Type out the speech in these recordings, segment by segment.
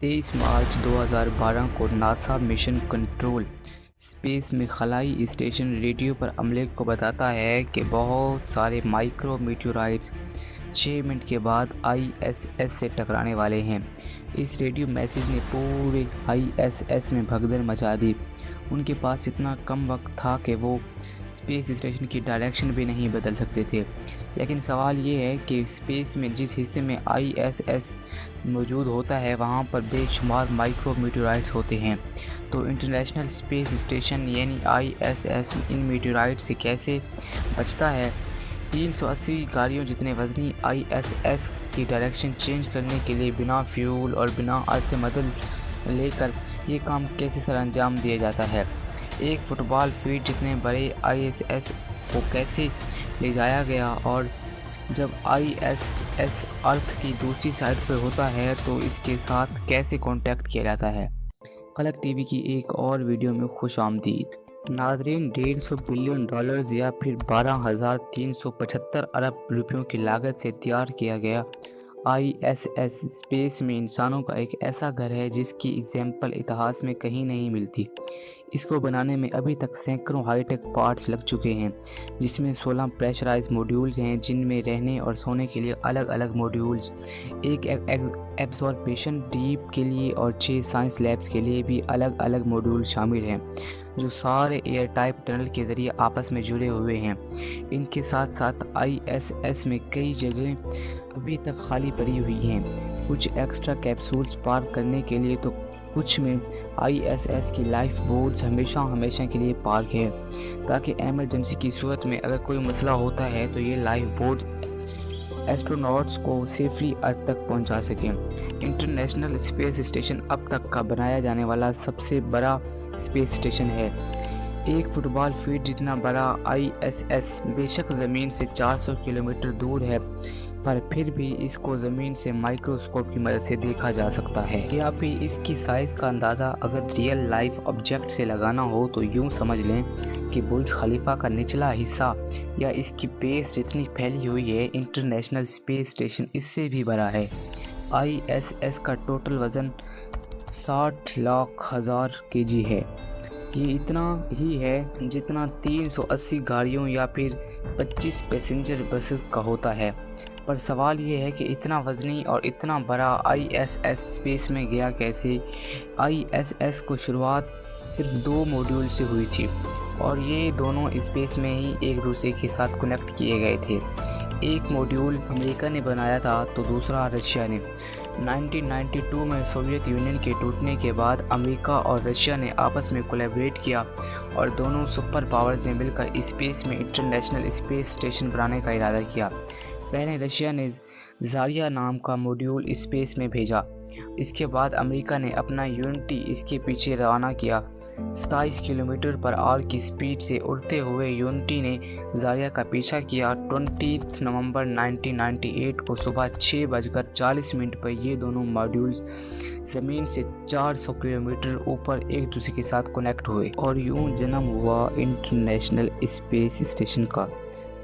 23 मार्च 2012 को NASA mission control space में खलाई station radio पर अमले को बताता है कि बहुत सारे माइक्रो मीटियोराइट्स 6 मिनट के बाद आईएसएस से टकराने वाले हैं। इस रेडियो मैसेज ने पूरे आईएसएस में भगदड़ मचा दी। उनके पास इतना कम वक्त था कि वो स्पेस स्टेशन की डायरेक्शन भी नहीं बदल सकते थे। लेकिन सवाल ये है कि स्पेस में जिस हिस्से में आईएसएस मौजूद होता है वहाँ पर बेशुमार माइक्रो मीटियोराइट्स होते हैं। तो इंटरनेशनल स्पेस स्टेशन यानी आईएसएस इन मीटियोराइट से कैसे बचता है? 380 गाड़ियों जितने वजनी आईएसएस की डायरेक्शन चेंज करने के लिए बिना फ्यूल और बिना अर्थ से मदद लेकर ये काम कैसे सर अंजाम दिया जाता है? एक फुटबॉल फील्ड जितने बड़े आईएसएस को कैसे ले जाया गया, और जब आईएसएस अर्थ की दूसरी साइड पर होता है तो इसके साथ कैसे कांटेक्ट किया जाता है? फलक टीवी की एक और वीडियो में खुशामदीद। नाज़रीन, $150 बिलियन या फिर 12,375 अरब रुपयों की लागत से तैयार किया गया आईएसएस स्पेस में इंसानों का एक ऐसा घर है जिसकी एग्जाम्पल इतिहास में कहीं नहीं मिलती। इसको बनाने में अभी तक सैकड़ों हाईटेक पार्ट्स लग चुके हैं, जिसमें 16 प्रेशराइज मॉड्यूल्स हैं जिनमें रहने और सोने के लिए अलग अलग मॉड्यूल्स, एक एब्जॉर्बेशन डीप के लिए और 6 साइंस लैब्स के लिए भी अलग अलग मॉड्यूल शामिल हैं, जो सारे एयर टाइप टनल के ज़रिए आपस में जुड़े हुए हैं। इनके साथ साथ आईएसएस में कई जगहें अभी तक खाली पड़ी हुई हैं, कुछ एक्स्ट्रा कैप्सूल्स पार्क करने के लिए तो कुछ में आईएसएस की लाइफ बोट्स हमेशा के लिए पार्क है, ताकि इमरजेंसी की सूरत में अगर कोई मसला होता है तो ये लाइफ बोट्स एस्ट्रोनॉट्स को सेफली अर्थ तक पहुंचा सकें। इंटरनेशनल स्पेस स्टेशन अब तक का बनाया जाने वाला सबसे बड़ा स्पेस स्टेशन है। एक फुटबॉल फील्ड जितना बड़ा आईएसएस बेशक ज़मीन से 400 किलोमीटर दूर है, पर फिर भी इसको ज़मीन से माइक्रोस्कोप की मदद से देखा जा सकता है। या फिर इसकी साइज़ का अंदाज़ा अगर रियल लाइफ ऑब्जेक्ट से लगाना हो तो यूँ समझ लें कि बुर्ज खलीफा का निचला हिस्सा या इसकी बेस जितनी फैली हुई है, इंटरनेशनल स्पेस स्टेशन इससे भी बड़ा है। आईएसएस का टोटल वज़न 60,00,000 केजी है। ये इतना ही है जितना 380 गाड़ियों या फिर 25 पैसेंजर बसेस का होता है। पर सवाल ये है कि इतना वज़नी और इतना बड़ा आईएसएस स्पेस में गया कैसे? आईएसएस को शुरुआत सिर्फ 2 मॉड्यूल से हुई थी और ये दोनों स्पेस में ही एक दूसरे के साथ कनेक्ट किए गए थे। एक मॉड्यूल अमेरिका ने बनाया था तो दूसरा रशिया ने। 1992 में सोवियत यूनियन के टूटने के बाद अमेरिका और रशिया ने आपस में कोलैबोरेट किया और दोनों सुपर पावर्स ने मिलकर स्पेस में इंटरनेशनल स्पेस स्टेशन बनाने का इरादा किया। पहले रशिया ने ज़ारिया नाम का मॉड्यूल स्पेस में भेजा। इसके बाद अमेरिका ने अपना यूनिटी इसके पीछे रवाना किया। 27 किलोमीटर पर आवर की स्पीड से उड़ते हुए यूनिटी ने ज़ारिया का पीछा किया। 20 नवंबर 1998 को सुबह 6:40 पर ये दोनों मॉड्यूल्स ज़मीन से 400 किलोमीटर ऊपर एक दूसरे के साथ कनेक्ट हुए और यूं जन्म हुआ इंटरनेशनल स्पेस स्टेशन का।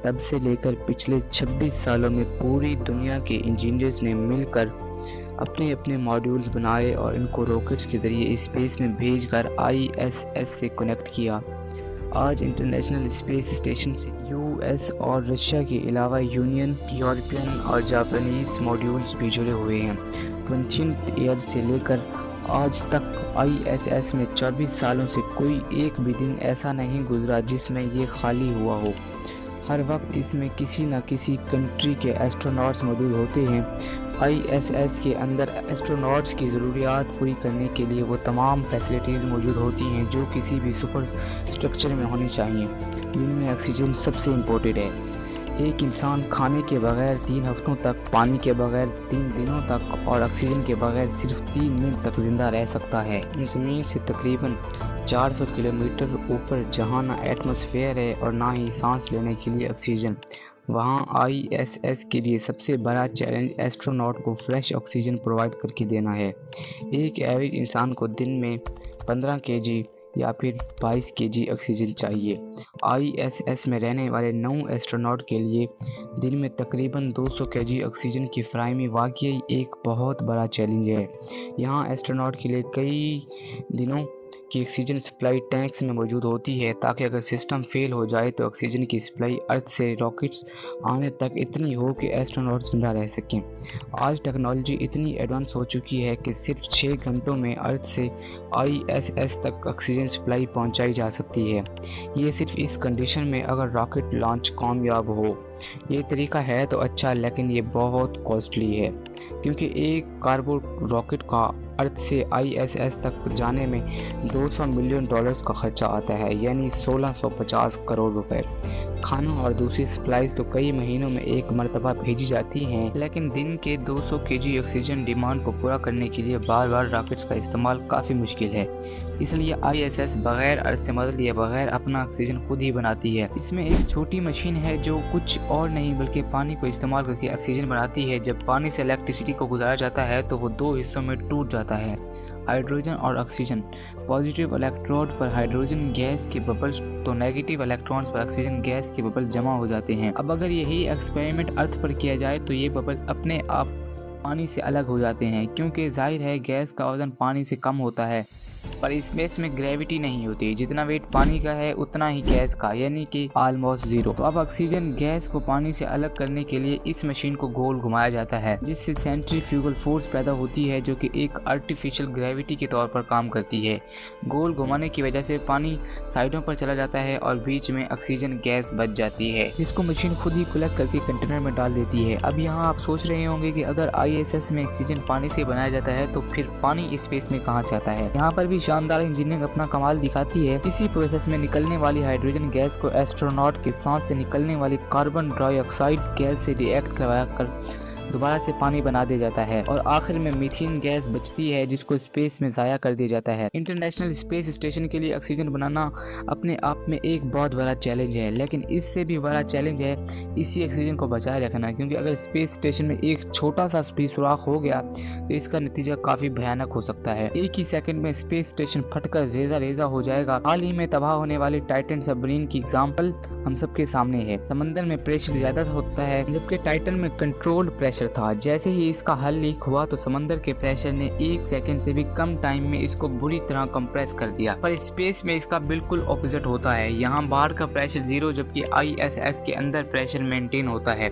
तब से लेकर पिछले 26 सालों में पूरी दुनिया के इंजीनियर्स ने मिलकर अपने अपने मॉड्यूल्स बनाए और इनको रॉकेट्स के ज़रिए स्पेस में भेजकर आईएसएस से कनेक्ट किया। आज इंटरनेशनल स्पेस स्टेशन से यूएस और रशिया के अलावा यूनियन, यूरोपियन और जापानीज मॉड्यूल्स भी जुड़े हुए हैं। 20th ईयर से लेकर आज तक आईएसएस में 24 सालों से कोई एक भी दिन ऐसा नहीं गुजरा जिसमें ये खाली हुआ हो। हर वक्त इसमें किसी न किसी कंट्री के एस्ट्रोनॉट्स मौजूद होते हैं। आईएसएस के अंदर एस्ट्रोनॉट्स की ज़रूरियात पूरी करने के लिए वो तमाम फैसिलिटीज़ मौजूद होती हैं जो किसी भी सुपर स्ट्रक्चर में होनी चाहिए, जिनमें ऑक्सीजन सबसे इम्पोर्टेंट है। एक इंसान खाने के बगैर 3 हफ्तों तक, पानी के बगैर 3 दिनों तक और ऑक्सीजन के बगैर सिर्फ 3 मिनट तक ज़िंदा रह सकता है। ज़मीन से तकरीबन 400 किलोमीटर ऊपर जहाँ ना एटमॉस्फेयर है और ना ही सांस लेने के लिए ऑक्सीजन, वहाँ आईएसएस के लिए सबसे बड़ा चैलेंज एस्ट्रोनॉट को फ्रेश ऑक्सीजन प्रोवाइड करके देना है। एक एवरेज इंसान को दिन में 15 केजी या फिर 22 केजी ऑक्सीजन चाहिए। आईएसएस में रहने वाले 9 एस्ट्रोनॉट के लिए दिन में तकरीबन 200 केजी ऑक्सीजन की फराहमी वाकई एक बहुत बड़ा चैलेंज है। यहाँ एस्ट्रोनॉट के लिए कई दिनों की ऑक्सीजन सप्लाई टैंक्स में मौजूद होती है, ताकि अगर सिस्टम फेल हो जाए तो ऑक्सीजन की सप्लाई अर्थ से रॉकेट्स आने तक इतनी हो कि एस्ट्रोनॉट जिंदा रह सकें। आज टेक्नोलॉजी इतनी एडवांस हो चुकी है कि सिर्फ 6 घंटों में अर्थ से आईएसएस तक ऑक्सीजन सप्लाई पहुंचाई जा सकती है। ये सिर्फ इस कंडीशन में अगर रॉकेट लॉन्च कामयाब हो। ये तरीका है तो अच्छा, लेकिन ये बहुत कॉस्टली है, क्योंकि एक कार्गो रॉकेट का अर्थ से आईएसएस तक जाने में $200 मिलियन का खर्चा आता है, यानी 1650 करोड़ रुपए। खाना और दूसरी सप्लाईज तो कई महीनों में एक मरतबा भेजी जाती हैं, लेकिन दिन के 200 केजी ऑक्सीजन डिमांड को पूरा करने के लिए बार बार रॉकेट्स का इस्तेमाल काफ़ी मुश्किल है। इसलिए आईएसएस बगैर अर्थ से मदद लिए बगैर अपना ऑक्सीजन खुद ही बनाती है। इसमें एक छोटी मशीन है जो कुछ और नहीं बल्कि पानी को इस्तेमाल करके ऑक्सीजन बनाती है। जब पानी से इलेक्ट्रिसिटी को गुजारा जाता है तो वो 2 हिस्सों में टूट जाता है, हाइड्रोजन और ऑक्सीजन। पॉजिटिव इलेक्ट्रोड पर हाइड्रोजन गैस के बबल्स तो नेगेटिव इलेक्ट्रॉन्स पर ऑक्सीजन गैस के बबल जमा हो जाते हैं। अब अगर यही एक्सपेरिमेंट अर्थ पर किया जाए तो ये बबल अपने आप पानी से अलग हो जाते हैं, क्योंकि जाहिर है गैस का वजन पानी से कम होता है, पर स्पेस में ग्रेविटी नहीं होती। जितना वेट पानी का है उतना ही गैस का, यानी कि ऑलमोस्ट जीरो। तो अब ऑक्सीजन गैस को पानी से अलग करने के लिए इस मशीन को गोल घुमाया जाता है, जिससे सेंट्रीफ्यूगल फोर्स पैदा होती है, जो कि एक आर्टिफिशियल ग्रेविटी के तौर पर काम करती है। गोल घुमाने की वजह से पानी साइडों पर चला जाता है और बीच में ऑक्सीजन गैस बच जाती है, जिसको मशीन खुद ही कलेक्ट करके कंटेनर में डाल देती है। अब यहाँ आप सोच रहे होंगे कि अगर आईएसएस में ऑक्सीजन पानी से बनाया जाता है तो फिर पानी स्पेस में कहाँ से आता है। यहाँ पर भी शानदार इंजीनियरिंग अपना कमाल दिखाती है। इसी प्रोसेस में निकलने वाली हाइड्रोजन गैस को एस्ट्रोनॉट के सांस से निकलने वाली कार्बन डाइऑक्साइड गैस से रिएक्ट करवा कर दोबारा से पानी बना दिया जाता है और आखिर में मीथेन गैस बचती है, जिसको स्पेस में ज़ाया कर दिया जाता है। इंटरनेशनल स्पेस स्टेशन के लिए ऑक्सीजन बनाना अपने आप में एक बहुत बड़ा चैलेंज है, लेकिन इससे भी बड़ा चैलेंज है इसी ऑक्सीजन को बचाए रखना, क्योंकि अगर स्पेस स्टेशन में एक छोटा सा भी सुराख हो गया तो इसका नतीजा काफ़ी भयानक हो सकता है। एक ही सेकंड में स्पेस स्टेशन फटकर रेजा रेजा हो जाएगा। हाल ही में तबाह होने वाली टाइटन सबमरीन की एग्जाम्पल हम सबके सामने है। समंदर में प्रेशर ज्यादा होता है, जबकि टाइटन में कंट्रोल प्रेशर था। जैसे ही इसका हल लीक हुआ तो समंदर के प्रेशर ने 1 सेकंड से भी कम टाइम में इसको बुरी तरह कंप्रेस कर दिया। पर स्पेस में इसका बिल्कुल ऑपोजिट होता है। यहाँ बाहर का प्रेशर 0, जबकि आईएसएस के अंदर प्रेशर मेंटेन होता है,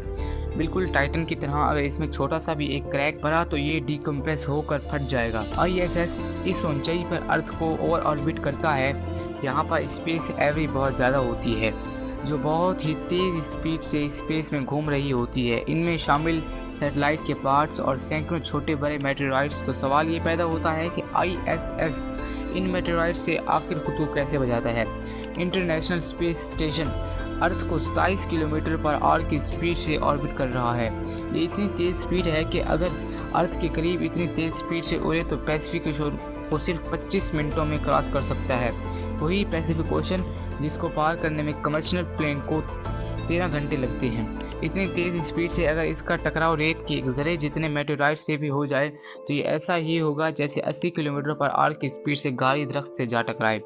बिल्कुल टाइटन की तरह। अगर इसमें छोटा सा भी एक क्रैक पड़ा तो ये डिकम्प्रेस होकर फट जाएगा। आईएसएस इस ऊंचाई पर अर्थ को ओवर ऑर्बिट करता है, जहाँ पर स्पेस एवरी बहुत ज़्यादा होती है, जो बहुत ही तेज स्पीड से स्पेस में घूम रही होती है। इनमें शामिल सैटेलाइट के पार्ट्स और सैकड़ों छोटे बड़े मेटेरॉइड्स। तो सवाल ये पैदा होता है कि आईएसएस इन मेटेरॉइड्स से आखिर खुद कैसे बचाता है। इंटरनेशनल स्पेस स्टेशन अर्थ को 27 किलोमीटर पर आवर की स्पीड से ऑर्बिट कर रहा है। ये इतनी तेज स्पीड है कि अगर अर्थ के करीब इतनी तेज स्पीड से उड़े तो पैसिफिक ओशन को सिर्फ 25 मिनटों में क्रॉस कर सकता है। वही पैसिफिक ओशन जिसको पार करने में कमर्शियल प्लेन को 13 घंटे लगते हैं। इतनी तेज स्पीड से अगर इसका टकराव रेत के ज़रे जितने मेटेरॉइड से भी हो जाए तो ये ऐसा ही होगा जैसे 80 किलोमीटर पर आवर की स्पीड से गाड़ी दरख्त से जा टकराए।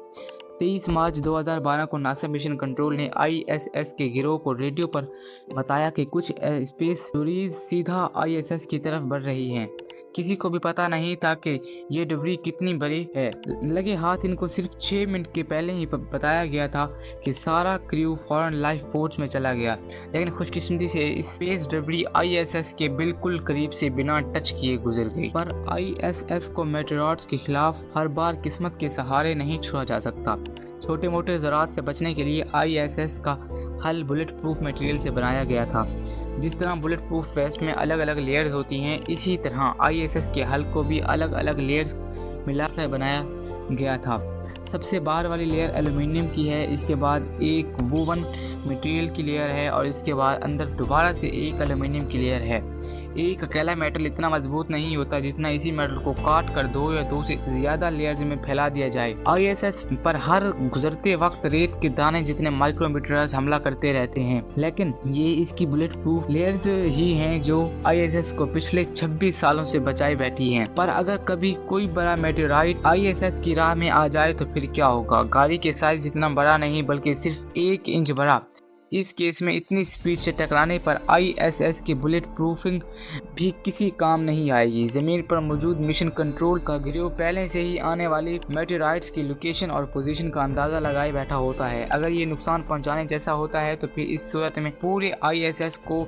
23 मार्च 2012 को नासा मिशन कंट्रोल ने आईएसएस के गिरोह को रेडियो पर बताया कि कुछ स्पेस डोरीज सीधा आईएसएस की तरफ बढ़ रही हैं। किसी को भी पता नहीं था कि ये डिब्री कितनी बड़ी है। लगे हाथ इनको सिर्फ 6 मिनट के पहले ही बताया गया था कि सारा क्रू फौरन लाइफ बोट्स में चला गया, लेकिन खुशकिस्मती से स्पेस डिब्री आईएसएस के बिल्कुल करीब से बिना टच किए गुजर गई। पर आईएसएस को मेटेरॉइड्स के खिलाफ हर बार किस्मत के सहारे नहीं छोड़ा जा सकता। छोटे मोटे ज़रात से बचने के लिए आईएसएस का हल बुलेट प्रूफ मटेरियल से बनाया गया था। जिस तरह बुलेट प्रूफ वेस्ट में अलग अलग लेयर्स होती हैं, इसी तरह आईएसएस के हल को भी अलग अलग लेयर्स मिलाकर बनाया गया था। सबसे बाहर वाली लेयर एल्युमिनियम की है, इसके बाद एक वोवन मटेरियल की लेयर है और इसके बाद अंदर दोबारा से एक एल्युमिनियम की लेयर है। एक अकेला मेटल इतना मजबूत नहीं होता जितना इसी मेटल को काट कर 2 या 2 से ज्यादा लेयर्स में फैला दिया जाए। आईएसएस पर हर गुजरते वक्त रेत के दाने जितने माइक्रोमीटर्स हमला करते रहते हैं, लेकिन ये इसकी बुलेट प्रूफ लेयर्स ही हैं जो आईएसएस को पिछले 26 सालों से बचाए बैठी हैं। पर अगर कभी कोई बड़ा मेटेराइट आईएसएस की राह में आ जाए तो फिर क्या होगा? गाड़ी के साइज इतना बड़ा नहीं बल्कि सिर्फ 1 इंच बड़ा। इस केस में इतनी स्पीड से टकराने पर आईएसएस की बुलेट प्रूफिंग भी किसी काम नहीं आएगी। जमीन पर मौजूद मिशन कंट्रोल का गिरोह पहले से ही आने वाली मेटेराइट्स की लोकेशन और पोजीशन का अंदाजा लगाए बैठा होता है। अगर ये नुकसान पहुंचाने जैसा होता है तो फिर इस सूरत में पूरे आईएसएस को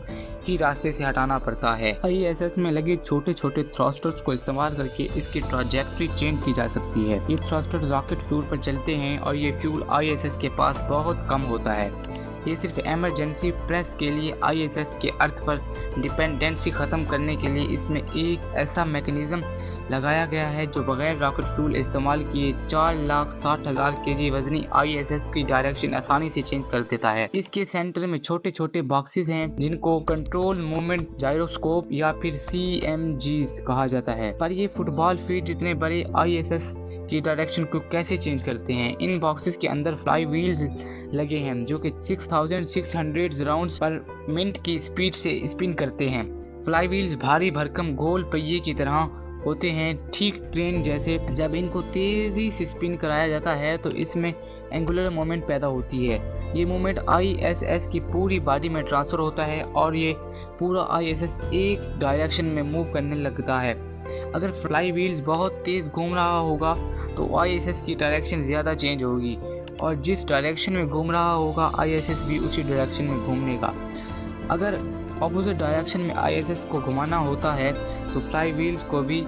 ही रास्ते से हटाना पड़ता है। आईएसएस में लगे छोटे छोटे थ्रस्टर्स को इस्तेमाल करके इसकी ट्रैजेक्टरी चेंज की जा सकती है। ये थ्रस्टर रॉकेट फ्यूल पर चलते हैं और ये फ्यूल आईएसएस के पास बहुत कम होता है। ये सिर्फ इमरजेंसी प्रेस के लिए आईएसएस के अर्थ पर डिपेंडेंसी ख़त्म करने के लिए इसमें एक ऐसा मैकेनिज्म लगाया गया है जो बगैर रॉकेट फ्यूल इस्तेमाल किए 4,60,000 केजी वजनी आईएसएस की डायरेक्शन आसानी से चेंज कर देता है। इसके सेंटर में छोटे छोटे बॉक्सेस हैं जिनको कंट्रोल मूवमेंट जायरोस्कोप या फिर CMGs कहा जाता है। पर ये फुटबॉल फील्ड जितने बड़े आईएसएस की डायरेक्शन को कैसे चेंज करते हैं? इन बॉक्सेस के अंदर फ्लाई व्हील्स लगे हैं जो कि 6,600 राउंड्स पर मिनट की स्पीड से स्पिन करते हैं। फ्लाई व्हील्स भारी भरकम गोल पहिए की तरह होते हैं, ठीक ट्रेन जैसे। जब इनको तेजी से स्पिन कराया जाता है तो इसमें एंगुलर मोमेंट पैदा होती है। ये मोमेंट आईएसएस की पूरी बॉडी में ट्रांसफर होता है और ये पूरा आईएसएस एक डायरेक्शन में मूव करने लगता है। अगर फ्लाई व्हील्स बहुत तेज घूम रहा होगा तो आईएसएस की डायरेक्शन ज़्यादा चेंज होगी और जिस डायरेक्शन में घूम रहा होगा आईएसएस भी उसी डायरेक्शन में घूमने। अगर ऑपोजिट डायरेक्शन में आईएसएस को घुमाना होता है तो फ्लाई व्हील्स को भी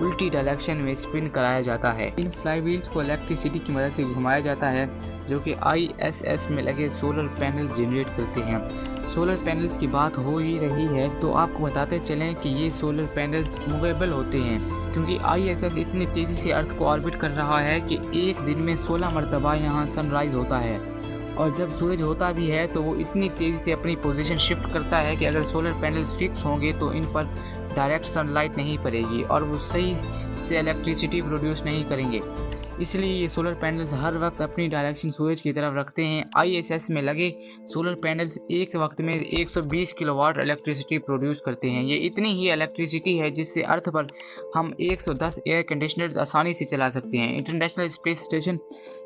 उल्टी डायरेक्शन में स्पिन कराया जाता है। इन फ्लाई व्हील्स को इलेक्ट्रिसिटी की मदद से घुमाया जाता है जो कि आईएसएस में लगे सोलर पैनल जनरेट करते हैं। सोलर पैनल्स की बात हो ही रही है तो आपको बताते चलें कि ये सोलर पैनल्स मूवेबल होते हैं क्योंकि आईएसएस इतनी तेज़ी से अर्थ को ऑर्बिट कर रहा है कि एक दिन में 16 मरतबा यहाँ सनराइज होता है और जब सूरज होता भी है तो वो इतनी तेज़ी से अपनी पोजीशन शिफ्ट करता है कि अगर सोलर पैनल्स फिक्स होंगे तो इन पर डायरेक्ट सनलाइट नहीं पड़ेगी और वो सही से इलेक्ट्रिसिटी प्रोड्यूस नहीं करेंगे। इसलिए ये सोलर पैनल्स हर वक्त अपनी डायरेक्शन सूरज की तरफ रखते हैं। आईएसएस में लगे सोलर पैनल्स एक वक्त में 120 किलोवाट इलेक्ट्रिसिटी प्रोड्यूस करते हैं। ये इतनी ही इलेक्ट्रिसिटी है जिससे अर्थ पर हम 110 एयर कंडीशनर्स आसानी से चला सकते हैं। इंटरनेशनल स्पेस स्टेशन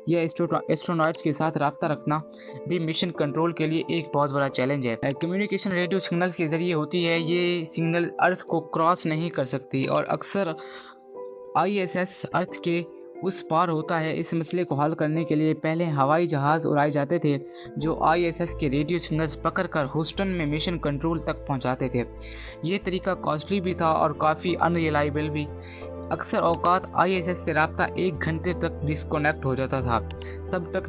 या एस्ट्रोनॉट्स के साथ रब्ता रखना भी मिशन कंट्रोल के लिए एक बहुत बड़ा चैलेंज है। कम्युनिकेशन रेडियो सिग्नल्स के जरिए होती है। ये सिग्नल अर्थ को क्रॉस नहीं कर सकती और अक्सर आईएसएस अर्थ के उस पार होता है। इस मसले को हल करने के लिए पहले हवाई जहाज़ उड़ाए जाते थे जो आईएसएस के रेडियो सिग्नल्स पकड़कर ह्यूस्टन में मिशन कंट्रोल तक पहुंचाते थे। ये तरीका कॉस्टली भी था और काफ़ी अनरिलायबल भी। अक्सर औकात आईएसएस से राब्ता 1 घंटे तक डिस्कनेक्ट हो जाता था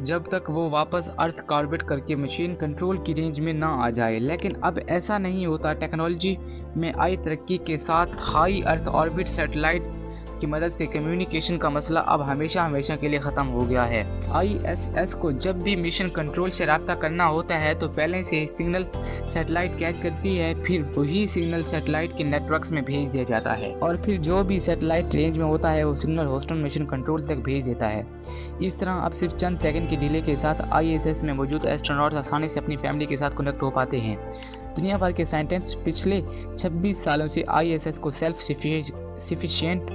जब तक वो वापस अर्थ ऑर्बिट करके मशीन कंट्रोल की रेंज में ना आ जाए। लेकिन अब ऐसा नहीं होता। टेक्नोलॉजी में आई तरक्की के साथ हाई अर्थ ऑर्बिट सैटेलाइट की मदद से कम्युनिकेशन का मसला अब हमेशा के लिए ख़त्म हो गया है। आईएसएस को जब भी मिशन कंट्रोल से रब्ता करना होता है तो पहले से सिग्नल सैटेलाइट कैच करती है, फिर वही सिग्नल सैटेलाइट के नेटवर्क्स में भेज दिया जाता है और फिर जो भी सैटेलाइट रेंज में होता है वो सिग्नल ह्यूस्टन मिशन कंट्रोल तक भेज देता है। इस तरह अब सिर्फ चंद सेकंड की डिले के साथ आईएसएस में मौजूद एस्ट्रोनॉट्स आसानी से अपनी फैमिली के साथ कनेक्ट हो पाते हैं। दुनिया भर के साइंटिस्ट पिछले 26 सालों से आईएसएस को सेल्फ सफिशिएंट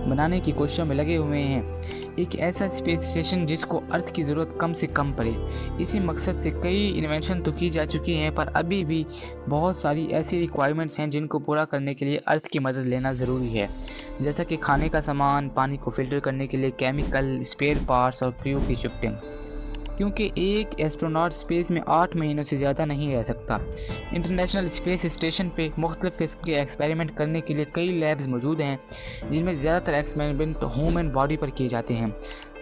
बनाने की कोशिशों में लगे हुए हैं। एक ऐसा स्पेस स्टेशन जिसको अर्थ की ज़रूरत कम से कम पड़े। इसी मकसद से कई इन्वेंशन तो की जा चुकी हैं पर अभी भी बहुत सारी ऐसी रिक्वायरमेंट्स हैं जिनको पूरा करने के लिए अर्थ की मदद लेना ज़रूरी है, जैसा कि खाने का सामान, पानी को फिल्टर करने के लिए केमिकल, स्पेयर पार्ट्स और क्रू की शिफ्टिंग। क्योंकि एक एस्ट्रोनॉट स्पेस में 8 महीनों से ज़्यादा नहीं रह सकता। इंटरनेशनल स्पेस स्टेशन पे मुख्तलिफ किस्म के एक्सपेरिमेंट करने के लिए कई लैब्स मौजूद हैं जिनमें ज़्यादातर एक्सपेरिमेंट ह्यूमन बॉडी पर किए जाते हैं।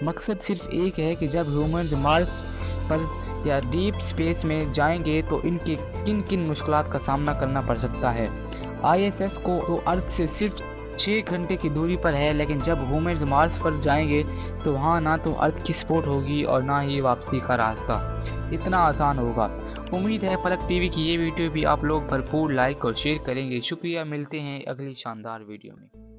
मकसद सिर्फ एक है कि जब ह्यूमन्स मार्स पर या डीप स्पेस में जाएंगे तो इनके किन किन मुश्किलात का सामना करना पड़ सकता है। आईएसएस को तो अर्थ से सिर्फ 6 घंटे की दूरी पर है, लेकिन जब ह्यूमन्स मार्स पर जाएंगे तो वहाँ ना तो अर्थ की सपोर्ट होगी और ना ही वापसी का रास्ता इतना आसान होगा। उम्मीद है फलक टीवी की ये वीडियो भी आप लोग भरपूर लाइक और शेयर करेंगे। शुक्रिया, मिलते हैं अगली शानदार वीडियो में।